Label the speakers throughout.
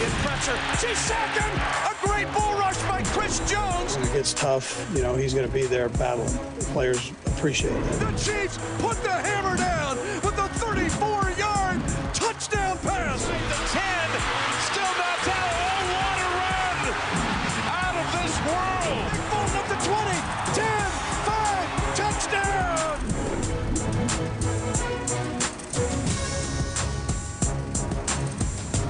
Speaker 1: in pressure. She sacked him. A great bull rush by Chris Jones.
Speaker 2: When it gets tough, you know, he's going to be there battling. The players appreciate it.
Speaker 1: The Chiefs put the hammer down with a 34-yard touchdown pass. The 10, still not down. Oh, what a run out of this world. Falls up to 20, 10, 5, touchdown.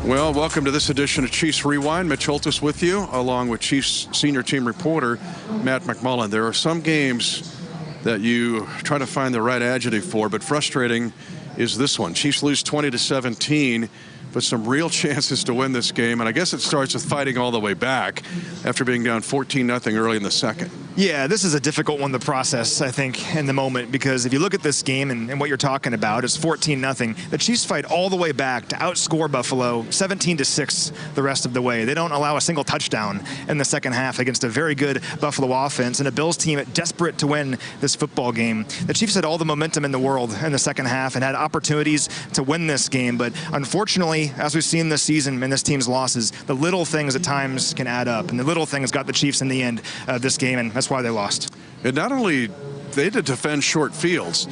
Speaker 3: Well, welcome to this edition of Chiefs Rewind. Mitch Holthus with you, along with Chiefs senior team reporter Matt McMullen. There are some games that you try to find the right adjective for, but frustrating is this one. Chiefs lose 20-17, but some real chances to win this game. And I guess it starts with fighting all the way back after being down 14-0 early in the second.
Speaker 4: Yeah, this is a difficult one to process, I think, in the moment, because if you look at this game and what you're talking about, it's 14-0. The Chiefs fight all the way back to outscore Buffalo 17-6 the rest of the way. They don't allow a single touchdown in the second half against a very good Buffalo offense and a Bills team desperate to win this football game. The Chiefs had all the momentum in the world in the second half and had opportunities to win this game, but unfortunately, as we've seen this season in this team's losses, the little things at times can add up, and the little things got the Chiefs in the end of this game, and that's why they lost.
Speaker 3: And not only they had to defend short fields,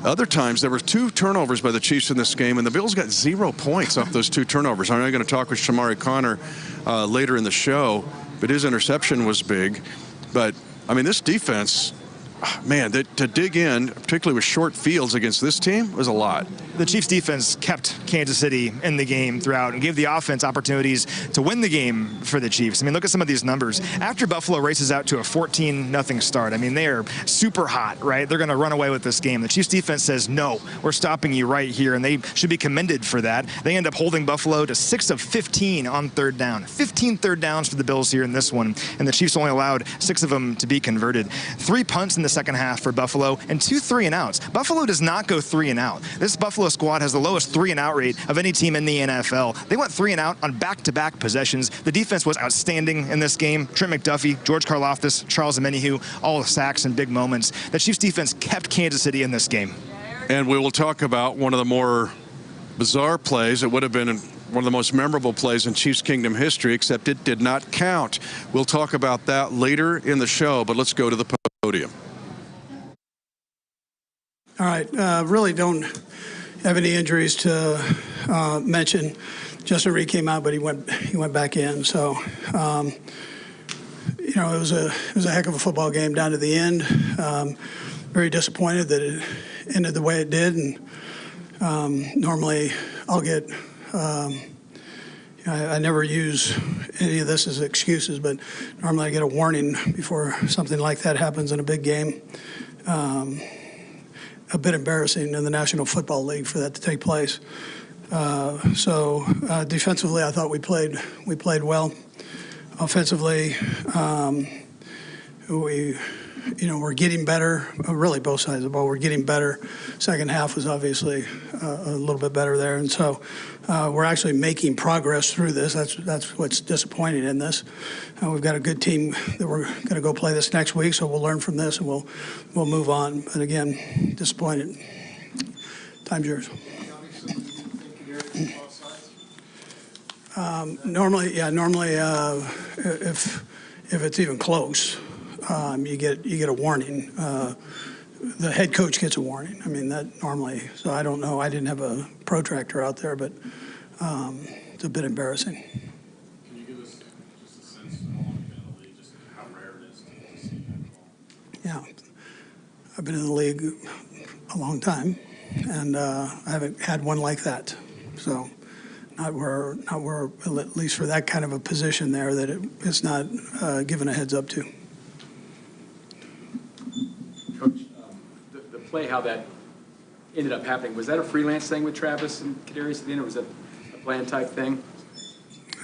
Speaker 3: other times there were 2 turnovers by the Chiefs in this game, and the Bills got 0 points off those 2 turnovers. I know you're going to talk with Shamari Connor later in the show, but his interception was big. But, I mean, this defense, man, to dig in, particularly with short fields against this team, was a lot.
Speaker 4: The Chiefs defense kept Kansas City in the game throughout and gave the offense opportunities to win the game for the Chiefs. I mean, look at some of these numbers. After Buffalo races out to a 14-0 start, I mean, they are super hot, right? They're going to run away with this game. The Chiefs defense says, no, we're stopping you right here, and they should be commended for that. They end up holding Buffalo to 6 of 15 on third down. 15 third downs for the Bills here in this one, and the Chiefs only allowed 6 of them to be converted. 3 punts in the second half for Buffalo and 2 3-and-outs. Buffalo does not go 3-and-out. This Buffalo squad has the lowest 3-and-out rate of any team in the NFL. They went 3-and-out on back-to-back possessions. The defense was outstanding in this game. Trent McDuffie, George Karlaftis, Charles Omenihu, all the sacks and big moments. The Chiefs defense kept Kansas City in this game.
Speaker 3: And we will talk about one of the more bizarre plays. It would have been one of the most memorable plays in Chiefs Kingdom history, except it did not count. We'll talk about that later in the show, but let's go to the podium.
Speaker 2: All right, really don't have any injuries to mention. Justin Reed came out, but he went back in. So, you know, it was a heck of a football game down to the end. Very disappointed that it ended the way it did. And normally, I'll get. I never use any of this as excuses, but normally I get a warning before something like that happens in a big game. A bit embarrassing in the National Football League for that to take place. Defensively, I thought we played well. Offensively, we're getting better. Really, both sides of the ball, we're getting better. Second half was obviously a little bit better there, and so we're actually making progress through this. That's what's disappointing in this. We've got a good team that we're going to go play this next week, so we'll learn from this and we'll move on. But again, disappointed. Time's yours. Normally, if it's even close, you get a warning. The head coach gets a warning. I mean, that normally. So I don't know. I didn't have a protractor out there, but it's a bit embarrassing.
Speaker 5: Can you give us just a sense of how long you've been in the league, just how rare it is to see that call?
Speaker 2: Yeah, I've been in the league a long time, and I haven't had one like that. So. Not where, at least for that kind of a position there, that it's not given a heads up to.
Speaker 6: Coach, the play, how that ended up happening, was that a freelance thing with Travis and Kadarius at the end, or was that a plan type thing?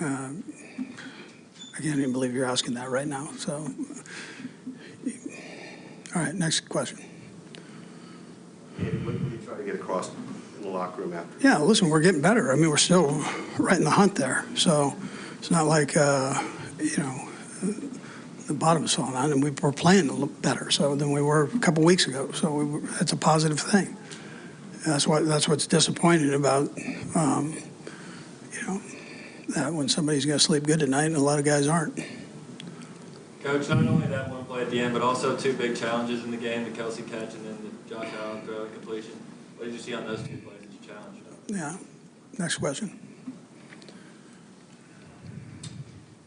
Speaker 2: I can't even believe you're asking that right now. So, all right, next question.
Speaker 7: What did you try to get across in the locker room after?
Speaker 2: Yeah, listen, we're getting better. I mean, we're still right in the hunt there. So it's not like, the bottom's falling out, and we're playing a little better than we were a couple weeks ago. So that's a positive thing. That's what's disappointing about, that when somebody's going to sleep good tonight, and a lot of guys aren't.
Speaker 8: Coach, not only that one play at the end, but also 2 big challenges in the game, the Kelsey catch and then the Josh Allen throw and completion. What did you see on those 2 plays that you challenged?
Speaker 2: Yeah. Next question.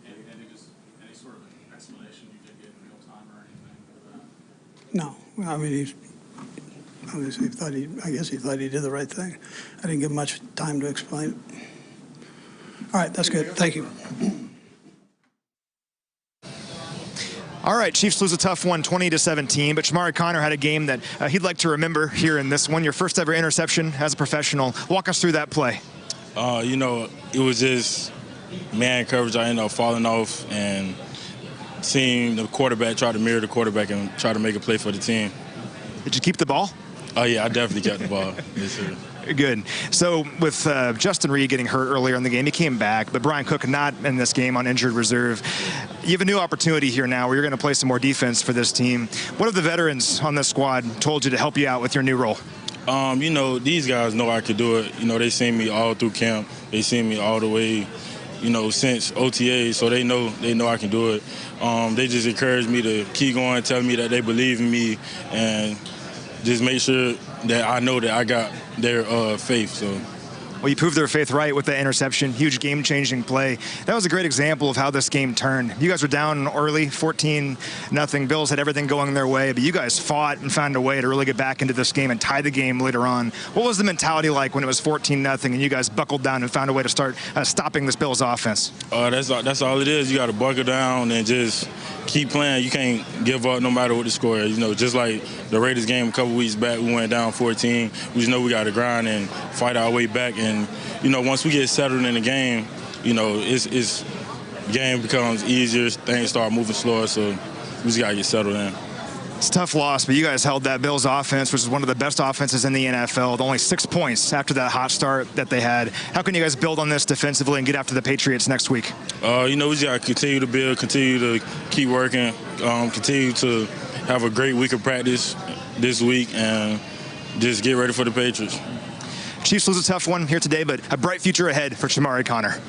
Speaker 5: Any sort of explanation you did get in real time or anything for that?
Speaker 2: No. I mean, I guess he thought he did the right thing. I didn't give much time to explain it. All right, that's good. Thank you.
Speaker 4: All right, Chiefs lose a tough one, 20-17, but Shamari Connor had a game that he'd like to remember here in this one. Your first ever interception as a professional. Walk us through that play.
Speaker 5: It was just man coverage. I ended up falling off and seeing the quarterback try to mirror the quarterback and try to make a play for the team.
Speaker 4: Did you keep the ball?
Speaker 5: Oh, yeah, I definitely kept the ball. Yes, sir.
Speaker 4: Good. So with Justin Reed getting hurt earlier in the game, he came back, but Brian Cook not in this game on injured reserve. You have a new opportunity here now where you're going to play some more defense for this team. What have the veterans on this squad told you to help you out with your new role?
Speaker 5: These guys know I could do it. They seen me all through camp. They seen me all the way, since OTA, so they know I can do it. They just encourage me to keep going, tell me that they believe in me, and just make sure that I know that I got their faith. So.
Speaker 4: Well, you proved their faith right with the interception. Huge game-changing play. That was a great example of how this game turned. You guys were down early, 14-0. Bills had everything going their way, but you guys fought and found a way to really get back into this game and tie the game later on. What was the mentality like when it was 14-0 and you guys buckled down and found a way to start stopping this Bills offense?
Speaker 5: That's all it is. You got to buckle down and just keep playing. You can't give up no matter what the score is. Just like the Raiders game a couple weeks back, we went down 14. We just know we got to grind and fight our way back. And, once we get settled in the game, the game becomes easier. Things start moving slower, so we just got to get settled in.
Speaker 4: It's a tough loss, but you guys held that Bills offense, which is one of the best offenses in the NFL, with only 6 points after that hot start that they had. How can you guys build on this defensively and get after the Patriots next week?
Speaker 5: We just got to continue to build, continue to keep working, continue to have a great week of practice this week, and just get ready for the Patriots.
Speaker 4: Chiefs lose a tough one here today, but a bright future ahead for Shamari Connor.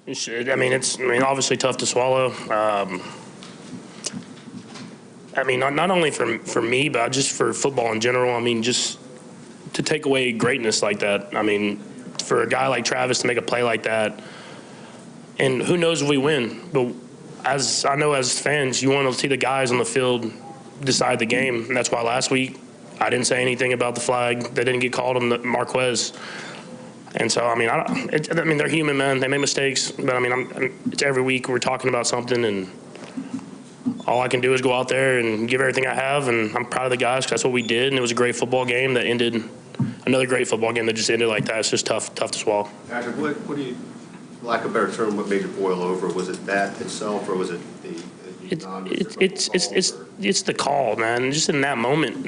Speaker 9: It's obviously tough to swallow. Not only for me, but just for football in general. Just to take away greatness like that. For a guy like Travis to make a play like that, and who knows if we win. But as I know, as fans, you want to see the guys on the field decide the game, and that's why last week I didn't say anything about the flag that didn't get called on the Marquez. And so, they're human, man. They make mistakes. But, it's every week we're talking about something, and all I can do is go out there and give everything I have, and I'm proud of the guys because that's what we did, and it was a great football game that ended – another great football game that just ended like that. It's just tough to swallow.
Speaker 7: Patrick, what do you – lack of a better term, what made it boil over? Was it that itself, or was it
Speaker 9: it's the call, man. Just in that moment,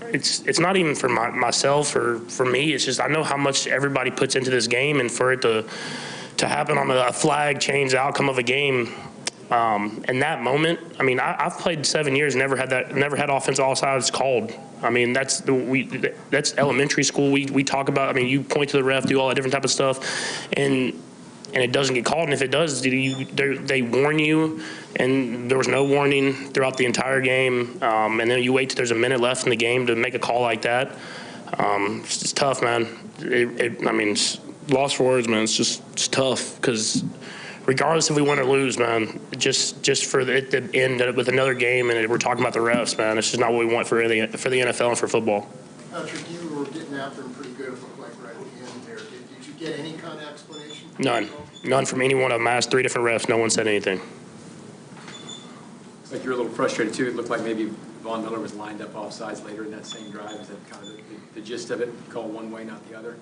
Speaker 9: it's not even for myself or for me. It's just I know how much everybody puts into this game, and for it to happen on a flag change the outcome of a game. In that moment, I've played 7 years, never had offense all sides called. That's elementary school. We talk about. You point to the ref, do all that different type of stuff, and it doesn't get called. And if it does, they warn you, and there was no warning throughout the entire game. And then you wait till there's a minute left in the game to make a call like that. It's tough, man. It's lost for words, man. It's tough because regardless if we win or lose, man, just for it to end with another game and we're talking about the refs, man, it's just not what we want for the NFL and for football.
Speaker 10: Patrick, you were getting after him pretty good, it looked like, right at the end there. Did you get any kind of explanation?
Speaker 9: None from any one of them. I asked 3 different refs. No one said anything.
Speaker 6: Like you're a little frustrated, too. It looked like maybe Von Miller was lined up offsides later in that same drive. Is that kind of the gist of it? Call one way, not the other?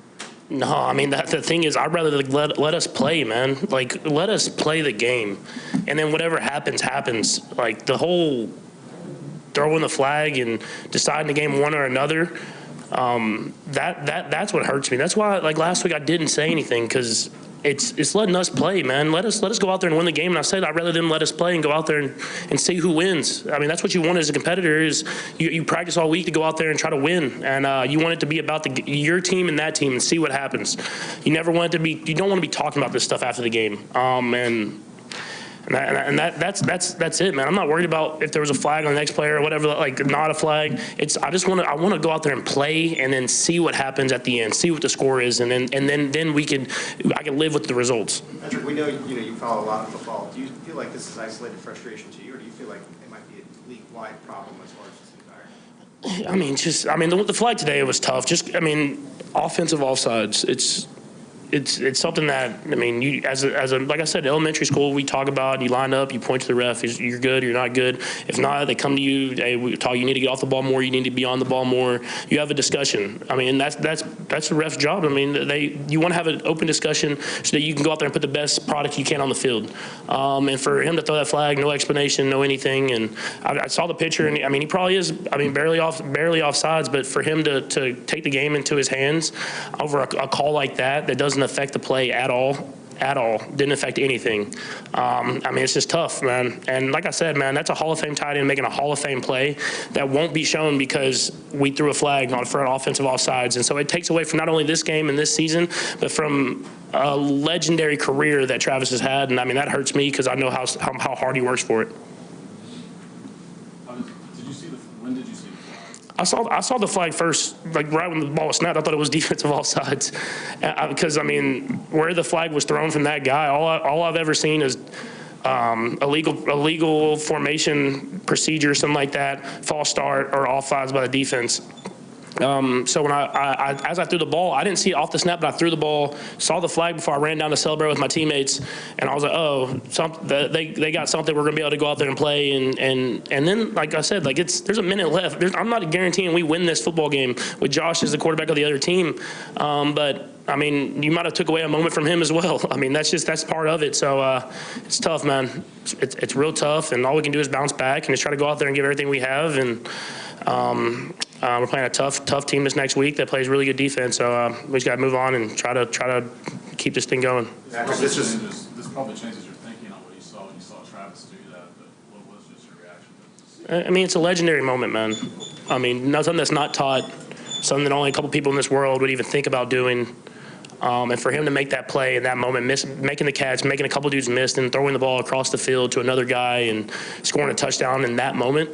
Speaker 9: No, the thing is, I'd rather let us play, man. Let us play the game. And then whatever happens, happens. The whole throwing the flag and deciding the game one or another, that's what hurts me. That's why, last week I didn't say anything because it's letting us play, man. Let us go out there and win the game. And I said I'd rather them let us play and go out there and see who wins. I mean, that's what you want as a competitor is you practice all week to go out there and try to win. And you want it to be about your team and that team and see what happens. You never want it to be. You don't want to be talking about this stuff after the game. And that's it, man. I'm not worried about if there was a flag on the next player or whatever, like not a flag. I want to go out there and play and then see what happens at the end, see what the score is, and then I can live with the results.
Speaker 11: Patrick, we know you follow a lot of football. Do you feel like this is isolated frustration to you, or do you feel like it might be a league-wide problem as far as this entire?
Speaker 9: The flag today was tough. Offensive offsides. It's something that, you as a like I said, elementary school, we talk about, you line up, you point to the ref, you're good, you're not good. If not, they come to you, hey, you need to get off the ball more, you need to be on the ball more. You have a discussion. That's the ref's job. You want to have an open discussion so that you can go out there and put the best product you can on the field. And for him to throw that flag, no explanation, no anything. And I saw the picture, and he probably is, barely offsides, but for him to take the game into his hands over a call like that doesn't affect the play at all. Didn't affect anything. It's just tough, man. And like I said, man, that's a Hall of Fame tight end making a Hall of Fame play that won't be shown because we threw a flag for an offensive offsides. And so it takes away from not only this game and this season, but from a legendary career that Travis has had. And that hurts me because I know how hard he works for it.
Speaker 12: When did you see?
Speaker 9: I saw the flag first, like right when the ball was snapped. I thought it was defensive offsides, because where the flag was thrown from that guy, all I've ever seen is illegal formation procedure, something like that, false start or offsides by the defense. So when as I threw the ball, I didn't see it off the snap, but I threw the ball, saw the flag before I ran down to celebrate with my teammates, and I was like, oh, they got something. We're gonna be able to go out there and play, and then like I said, there's a minute left. I'm not guaranteeing we win this football game with Josh as the quarterback of the other team, but you might have took away a moment from him as well. That's part of it. So it's tough, man. It's real tough, and all we can do is bounce back and just try to go out there and give everything we have. And we're playing a tough team this next week that plays really good defense. So we just got to move on and try to keep this thing going.
Speaker 12: This probably changes your thinking on what you saw when you saw Travis do that. But what was just your reaction?
Speaker 9: It's a legendary moment, man. Nothing that's not taught, something that only a couple people in this world would even think about doing. And for him to make that play in that moment, making the catch, making a couple dudes miss, and throwing the ball across the field to another guy and scoring a touchdown in that moment,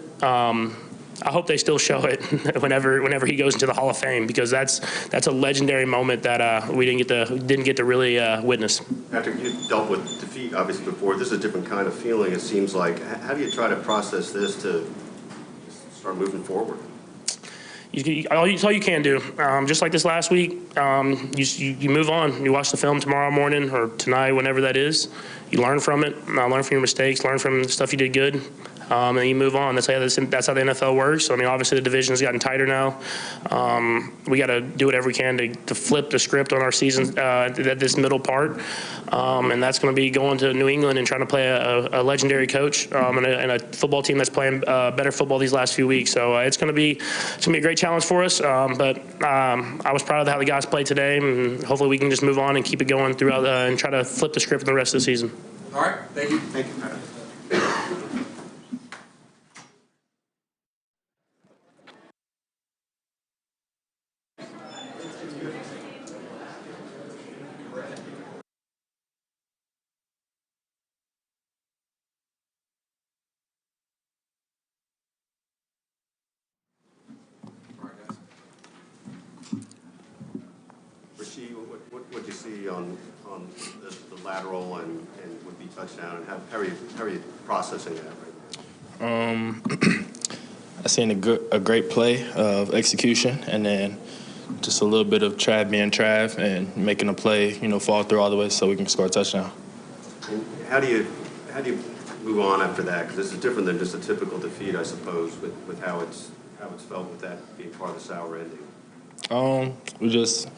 Speaker 9: I hope they still show it whenever he goes into the Hall of Fame, because that's a legendary moment that we didn't get to really witness.
Speaker 7: Patrick, you've dealt with defeat obviously before. This is a different kind of feeling, it seems like. How do you try to process this to start moving forward?
Speaker 9: All you can do, just like this last week, you move on. You watch the film tomorrow morning or tonight, whenever that is. You learn from it. Learn from your mistakes. Learn from the stuff you did good. And you move on. That's how the NFL works. Obviously the division has gotten tighter now. We got to do whatever we can to flip the script on our season at this middle part. And that's going to be going to New England and trying to play a legendary coach and a football team that's playing better football these last few weeks. So it's going to be a great challenge for us. But I was proud of how the guys played today, and hopefully we can just move on and keep it going throughout and try to flip the script for the rest of the season.
Speaker 11: All right. Thank you. Thank you, Pat.
Speaker 7: What do you see on the lateral and would-be touchdown, and how are you processing that right now?
Speaker 13: I seen a great play of execution, and then just a little bit of Trav being Trav and making a play, fall through all the way so we can score a touchdown.
Speaker 7: And how do you move on after that? Because this is different than just a typical defeat, I suppose, with how it's felt with that being part of the sour ending.
Speaker 13: We just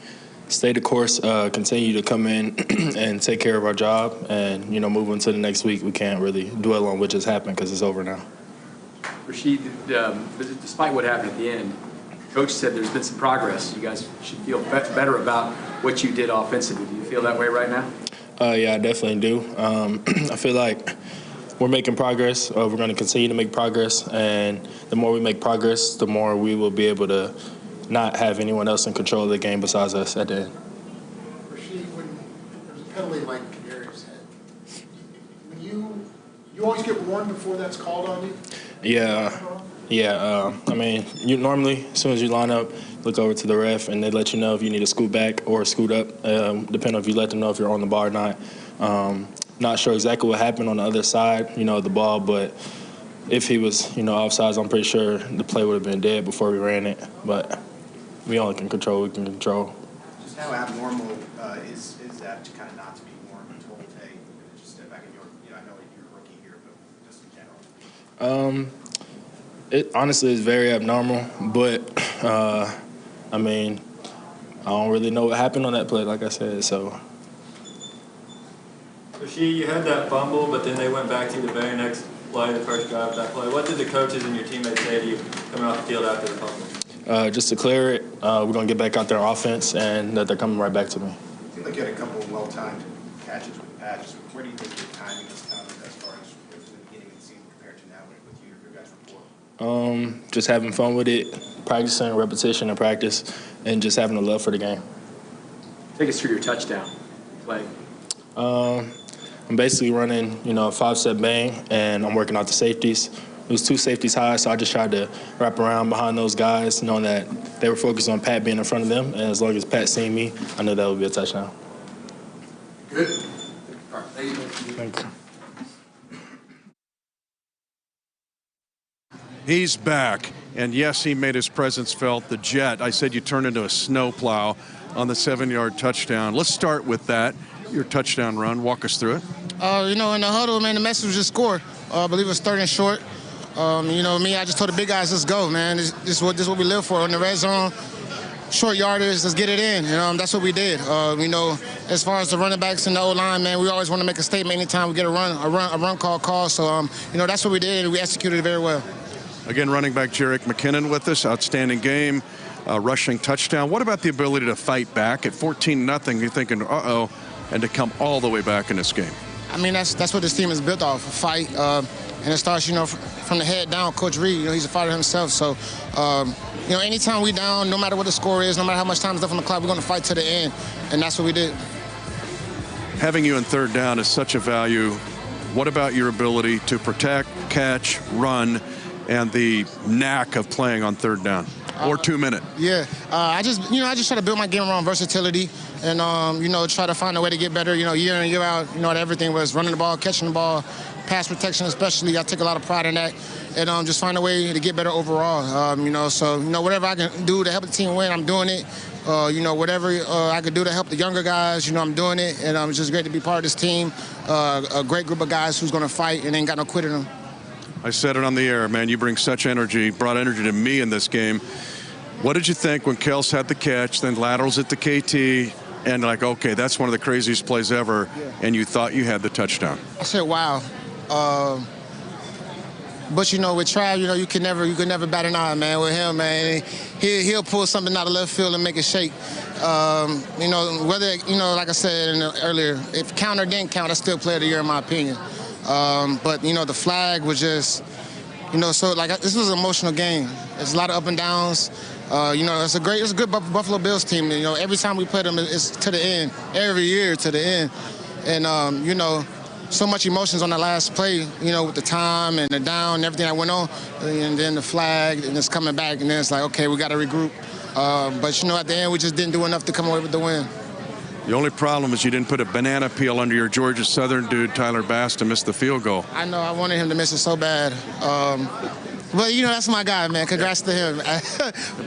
Speaker 13: stay the course, continue to come in and take care of our job, and move into the next week. We can't really dwell on what just happened because it's over now.
Speaker 6: Rashid, despite what happened at the end, Coach said there's been some progress. You guys should feel better about what you did offensively. Do you feel that way right now?
Speaker 13: Yeah, I definitely do. I feel like we're making progress. We're going to continue to make progress, and the more we make progress, the more we will be able to not have anyone else in control of the game besides us at the end.
Speaker 10: Rasheed, when there's a penalty like Kadarius had, you always get warned before that's called on you?
Speaker 13: Yeah. I mean, you normally, as soon as you line up, look over to the ref, and they let you know if you need to scoot back or scoot up, depending on if you let them know if you're on the ball or not. Not sure exactly what happened on the other side, of the ball, but if he was, offsides, I'm pretty sure the play would have been dead before we ran it. But we only can control what we can control.
Speaker 11: Just how abnormal is that to kind of not to be warned and told, hey, just step back in your, I know you're a rookie here, but just in general?
Speaker 13: It honestly is very abnormal, but I mean, I don't really know what happened on that play, like I said, so.
Speaker 8: Rasheed, you had that fumble, but then they went back to you the very next play, the first drive of that play. What did the coaches and your teammates say to you coming off the field after the fumble?
Speaker 13: Just to clear it, we're going to get back out there on offense, and that they're coming right back to me.
Speaker 11: I feel like you had a couple of well-timed catches with the patches. Where do you think your timing is coming as far as the beginning of the season compared to now with you or your guys' report?
Speaker 13: Just having fun with it, practicing, repetition and practice, and just having a love for the game.
Speaker 6: Take us through your touchdown play.
Speaker 13: I'm basically running, a 5-step bang, and I'm working out the safeties. It was 2 safeties high, so I just tried to wrap around behind those guys, knowing that they were focused on Pat being in front of them, and as long as Pat seen me, I knew that would be a touchdown.
Speaker 10: Good. All right,
Speaker 13: Thank you.
Speaker 3: He's back, and yes, he made his presence felt. The Jet, I said you turned into a snowplow on the 7-yard touchdown. Let's start with that, your touchdown run. Walk us through it.
Speaker 14: In the huddle, man, the message was just score. I believe it was 3rd and short. Me, I just told the big guys, let's go, man. This is what we live for in the red zone. Short yardage, let's get it in. That's what we did. As far as the running backs and the O-line, man, we always want to make a statement anytime we get a run call. So, that's what we did, and we executed it very well.
Speaker 3: Again, running back Jerick McKinnon with us. Outstanding game, rushing touchdown. What about the ability to fight back? At 14-0, you're thinking, uh-oh, and to come all the way back in this game.
Speaker 14: I mean, that's what this team is built off, a fight. And it starts, from the head down. Coach Reed, he's a fighter himself. So, anytime we down, no matter what the score is, no matter how much time is left on the clock, we're going to fight to the end. And that's what we did.
Speaker 3: Having you in 3rd down is such a value. What about your ability to protect, catch, run, and the knack of playing on 3rd down or 2-minute?
Speaker 14: Yeah, I just try to build my game around versatility and, try to find a way to get better, year in, year out, at everything, whether it's running the ball, catching the ball, pass protection especially. I take a lot of pride in that and just find a way to get better overall, whatever I can do to help the team win, I'm doing it. Whatever I could do to help the younger guys, I'm doing it. And it's just great to be part of this team, a great group of guys who's going to fight and ain't got no quit in them.
Speaker 3: I said it on the air, man, you bring such energy, brought energy to me in this game. What did you think when Kels had the catch, then laterals at the KT, and okay, that's one of the craziest plays ever, and you thought you had the touchdown?
Speaker 14: I said, wow. But, with Trav, you could never bat an eye, man, with him, man. He'll pull something out of left field and make it shake. Whether, like I said earlier, if count or didn't count, I still player of the year in my opinion. But, the flag was just, this was an emotional game. There's a lot of up and downs. It's a good Buffalo Bills team. Every time we play them, it's to the end. Every year to the end. And, so much emotions on that last play, with the time and the down and everything that went on. And then the flag, and it's coming back, and then it's like, okay, we got to regroup. But, at the end, we just didn't do enough to come away with the win.
Speaker 3: The only problem is you didn't put a banana peel under your Georgia Southern dude, Tyler Bass, to miss the field goal.
Speaker 14: I know. I wanted him to miss it so bad. But, that's my guy, man. Congrats to him.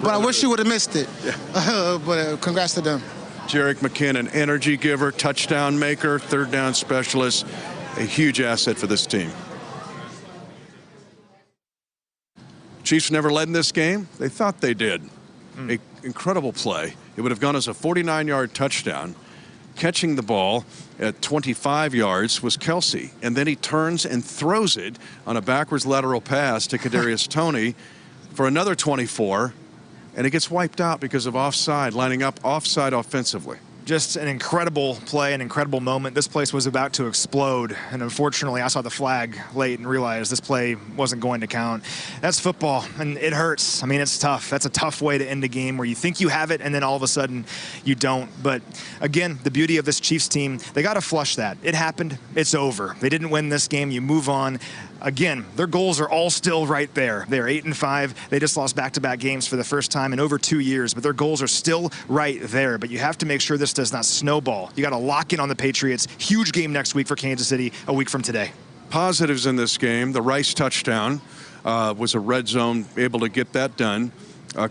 Speaker 14: But I wish you would have missed it. Yeah. But congrats to them.
Speaker 3: Jerick McKinnon, energy giver, touchdown maker, 3rd down specialist, a huge asset for this team. Chiefs never led in this game. They thought they did. An incredible play. It would have gone as a 49-yard touchdown. Catching the ball at 25 yards was Kelsey, and then he turns and throws it on a backwards lateral pass to Kadarius Toney for another 24, and it gets wiped out because of offside, lining up offside offensively.
Speaker 4: Just an incredible play, an incredible moment. This place was about to explode, and unfortunately, I saw the flag late and realized this play wasn't going to count. That's football, and it hurts. I mean, it's tough. That's a tough way to end a game where you think you have it, and then all of a sudden you don't. But again, the beauty of this Chiefs team, they got to flush that. It happened. It's over. They didn't win this game. You move on. Again, their goals are all still right there. They're 8-5. They just lost back-to-back games for the first time in over 2 years, but their goals are still right there. But you have to make sure this does not snowball. You got to lock in on the Patriots. Huge game next week for Kansas City, a week from today.
Speaker 3: Positives in this game: the Rice touchdown was a red zone, able to get that done.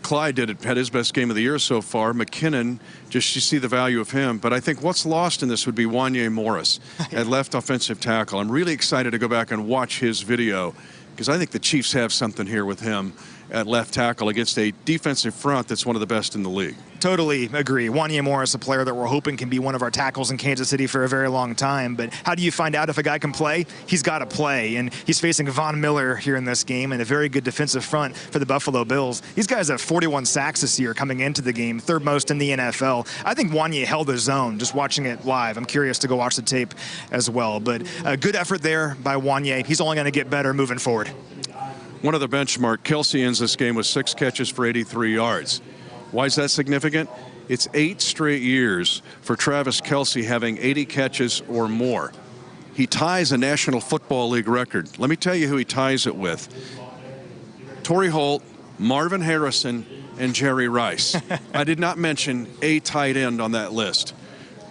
Speaker 3: Clyde had his best game of the year so far. McKinnon, just you see the value of him. But I think what's lost in this would be Wanye Morris at left offensive tackle. I'm really excited to go back and watch his video because I think the Chiefs have something here with him at left tackle against a defensive front that's one of the best in the league.
Speaker 4: Totally agree. Wanye Morris, a player that we're hoping can be one of our tackles in Kansas City for a very long time. But how do you find out if a guy can play? He's got to play. And he's facing Von Miller here in this game and a very good defensive front for the Buffalo Bills. These guys have 41 sacks this year coming into the game, third most in the NFL. I think Wanye held his own just watching it live. I'm curious to go watch the tape as well. But a good effort there by Wanye. He's only going to get better moving forward.
Speaker 3: One other benchmark, Kelce ends this game with 6 catches for 83 yards. Why is that significant? It's 8 straight years for Travis Kelce having 80 catches or more. He ties a National Football League record. Let me tell you who he ties it with. Torrey Holt, Marvin Harrison, and Jerry Rice. I did not mention a tight end on that list.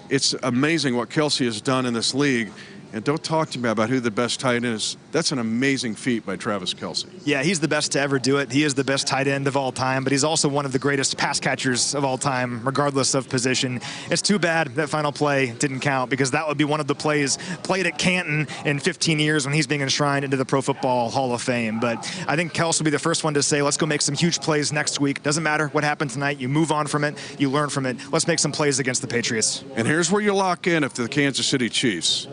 Speaker 3: It's amazing what Kelce has done in this league. And don't talk to me about who the best tight end is. That's an amazing feat by Travis Kelce.
Speaker 4: Yeah, he's the best to ever do it. He is the best tight end of all time, but he's also one of the greatest pass catchers of all time, regardless of position. It's too bad that final play didn't count because that would be one of the plays played at Canton in 15 years when he's being enshrined into the Pro Football Hall of Fame. But I think Kelce will be the first one to say, let's go make some huge plays next week. Doesn't matter what happened tonight. You move on from it. You learn from it. Let's make some plays against the Patriots.
Speaker 3: And here's where you lock in if the Kansas City Chiefs.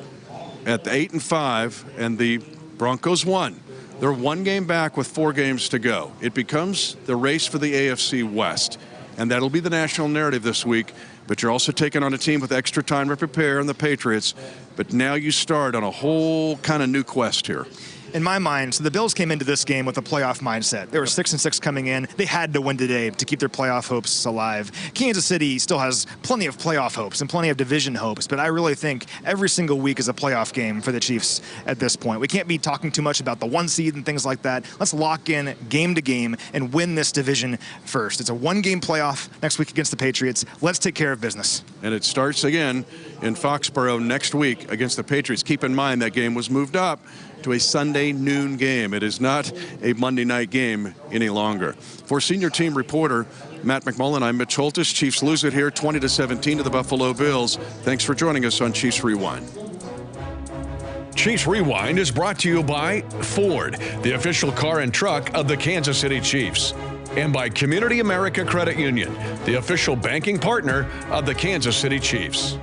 Speaker 3: At the 8-5, and the Broncos won. They're 1 game back with 4 games to go. It becomes the race for the AFC West, and that'll be the national narrative this week. But you're also taking on a team with extra time to prepare in the Patriots. But now you start on a whole kind of new quest here.
Speaker 4: In my mind, so the Bills came into this game with a playoff mindset. They were 6-6 coming in. They had to win today to keep their playoff hopes alive. Kansas City still has plenty of playoff hopes and plenty of division hopes, but I really think every single week is a playoff game for the Chiefs at this point. We can't be talking too much about the 1 seed and things like that. Let's lock in game to game and win this division first. It's a 1-game playoff next week against the Patriots. Let's take care of business.
Speaker 3: And it starts again in Foxborough next week against the Patriots. Keep in mind that game was moved up to a Sunday noon game. It is not a Monday night game any longer. For senior team reporter Matt McMullen, I'm Mitch Holthus. Chiefs lose it here 20-17 to the Buffalo Bills. Thanks for joining us on Chiefs Rewind.
Speaker 15: Chiefs Rewind is brought to you by Ford, the official car and truck of the Kansas City Chiefs, and by CommunityAmerica Credit Union, the official banking partner of the Kansas City Chiefs.